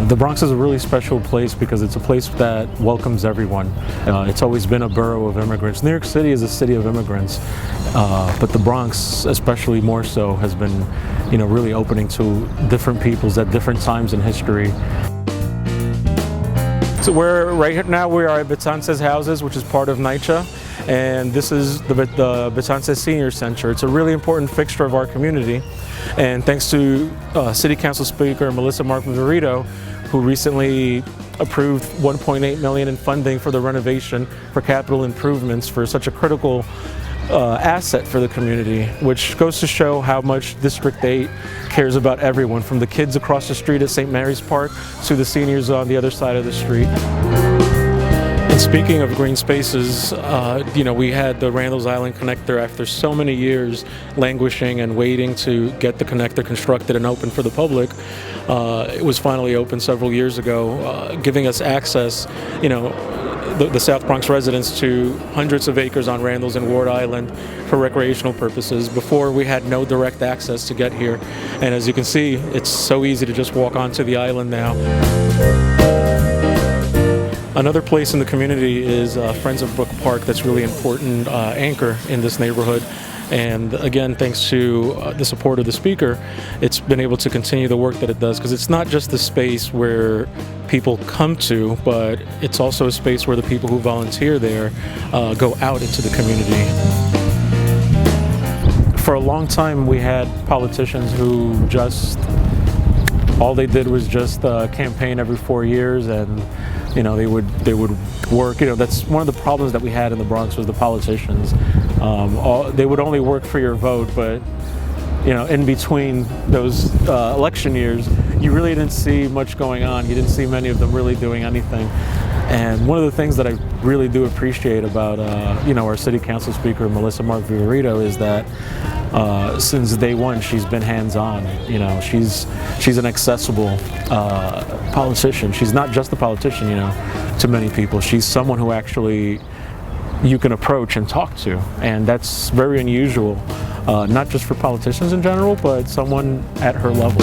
The Bronx is a really special place because it's a place that welcomes everyone. It's always been a borough of immigrants. New York City is a city of immigrants, but the Bronx, especially more so, has been, really opening to different peoples at different times in history. So right now we are at Betances Houses, which is part of NYCHA, and this is the Betances Senior Center. It's a really important fixture of our community, and thanks to City Council Speaker Melissa Mark-Viverito, who recently approved $1.8 million in funding for the renovation for capital improvements for such a critical asset for the community, which goes to show how much District 8 cares about everyone, from the kids across the street at St. Mary's Park to the seniors on the other side of the street. And speaking of green spaces, we had the Randall's Island connector after so many years languishing and waiting to get the connector constructed and open for the public. It was finally open several years ago, giving us access, the South Bronx residents, to hundreds of acres on Randall's and Ward Island for recreational purposes. Before, we had no direct access to get here, and as you can see, it's so easy to just walk onto the island now. Another place in the community is Friends of Brook Park that's really important anchor in this neighborhood. And again, thanks to the support of the speaker, it's been able to continue the work that it does, because it's not just the space where people come to, but it's also a space where the people who volunteer there go out into the community. For a long time, we had politicians who all they did was just campaign every 4 years, and they would work. That's one of the problems that we had in the Bronx, was the politicians. They would only work for your vote, but in between those election years, you really didn't see much going on. You didn't see many of them really doing anything. And one of the things that I really do appreciate about our City Council Speaker Melissa Mark-Viverito is that since day one she's been hands-on. She's an accessible politician. She's not just a politician, to many people. She's someone who actually you can approach and talk to, and that's very unusual, not just for politicians in general, but someone at her level.